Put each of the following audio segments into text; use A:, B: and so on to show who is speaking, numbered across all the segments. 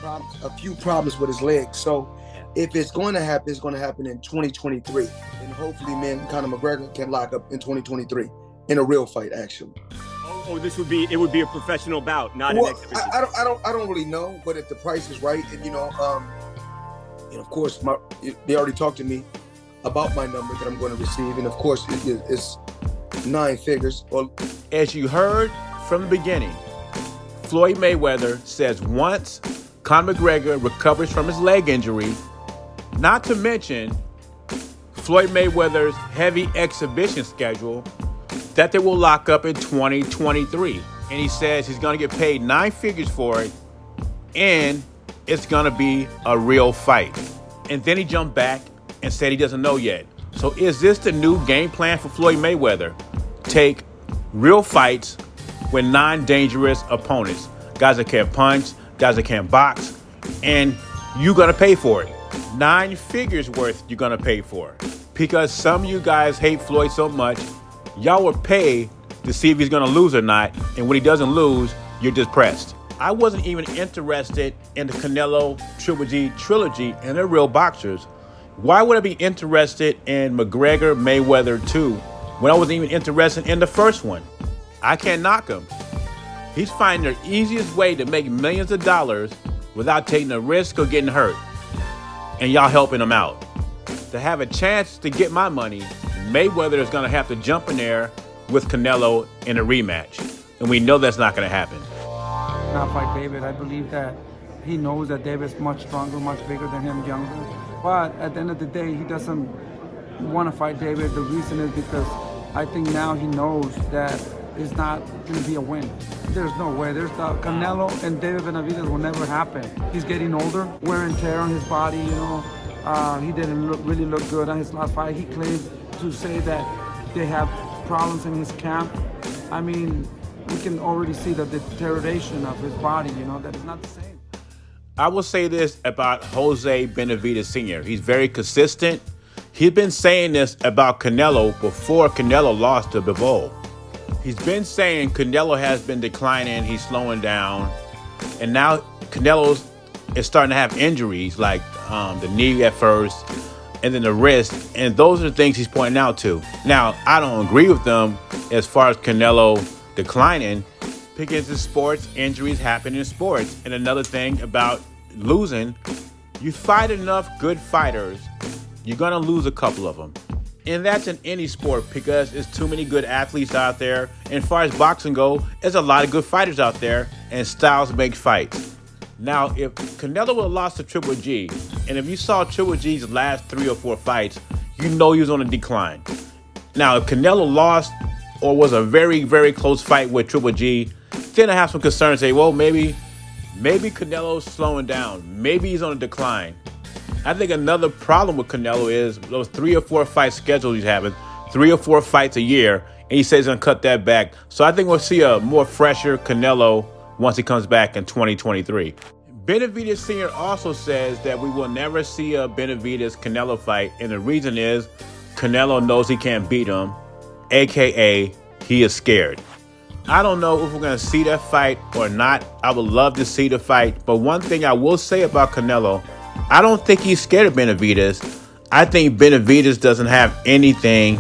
A: a few problems with his legs. So if it's going to happen, it's going to happen in 2023, and hopefully, man, Conor McGregor can lock up in 2023 in a real fight, actually.
B: It would be a professional bout, not an
A: Well,
B: exhibition.
A: I don't really know, but if the price is right, and of course, they already talked to me about my number that I'm going to receive, and of course, it's 9 figures.
C: As you heard from the beginning, Floyd Mayweather says once Conor McGregor recovers from his leg injury, not to mention Floyd Mayweather's heavy exhibition schedule, that they will lock up in 2023. And he says he's going to get paid 9 figures for it, and it's going to be a real fight. And then he jumped back and said he doesn't know yet. So is this the new game plan for Floyd Mayweather? Take real fights with non-dangerous opponents. Guys that can't punch, guys that can't box, and you're going to pay for it. 9 figures worth you're going to pay for. Because some of you guys hate Floyd so much, y'all would pay to see if he's going to lose or not, and when he doesn't lose, you're depressed. I wasn't even interested in the Canelo Triple G trilogy, and they're real boxers. Why would I be interested in McGregor Mayweather 2 when I wasn't even interested in the first one? I can't knock him. He's finding the easiest way to make millions of dollars without taking a risk or getting hurt, and y'all helping him out. To have a chance to get my money, Mayweather is going to have to jump in there with Canelo in a rematch. And we know that's not going to happen.
D: Not fight David. I believe that he knows that David's much stronger, much bigger than him, younger. But at the end of the day, he doesn't want to fight David. The reason is because I think now he knows that it's not going to be a win. There's no way. Canelo and David Benavidaz will never happen. He's getting older, wear and tear on his body, he didn't really look good on his last fight. He claims to say that they have problems in his camp. I mean, we can already see the deterioration of his body, that is not the same.
C: I will say this about Jose Benavidez Sr. He's very consistent. He's been saying this about Canelo before Canelo lost to Bivol. He's been saying Canelo has been declining, he's slowing down, and now Canelo is starting to have injuries like the knee at first, and then the wrist, and those are the things he's pointing out to. Now, I don't agree with them as far as Canelo declining, because in sports, injuries happen in sports. And another thing about losing, you fight enough good fighters, you're gonna lose a couple of them. And that's in any sport because there's too many good athletes out there. And as far as boxing go, there's a lot of good fighters out there, and styles make fights. Now, if Canelo would have lost to Triple G, and if you saw Triple G's last 3 or 4 fights, you know he was on a decline. Now, if Canelo lost or was a very, very close fight with Triple G, then I have some concerns. Say, well, maybe Canelo's slowing down. Maybe he's on a decline. I think another problem with Canelo is those 3 or 4 fight schedules he's having, 3 or 4 fights a year, and he says he's going to cut that back. So I think we'll see a more fresher Canelo once he comes back in 2023. Benavidez Sr. also says that we will never see a Benavidez-Canelo fight, and the reason is Canelo knows he can't beat him, a.k.a. he is scared. I don't know if we're going to see that fight or not. I would love to see the fight, but one thing I will say about Canelo, I don't think he's scared of Benavidez. I think Benavidez doesn't have anything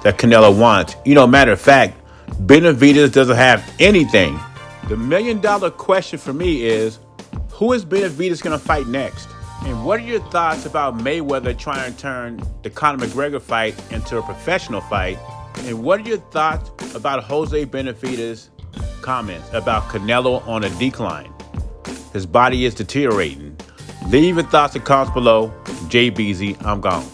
C: that Canelo wants. Matter of fact, Benavidez doesn't have anything. The $1 million question for me is, who is Benavidez going to fight next? And what are your thoughts about Mayweather trying to turn the Conor McGregor fight into a professional fight? And what are your thoughts about Jose Benavidez's comments about Canelo on a decline? His body is deteriorating. Leave your thoughts in comments below. JBZ, I'm gone.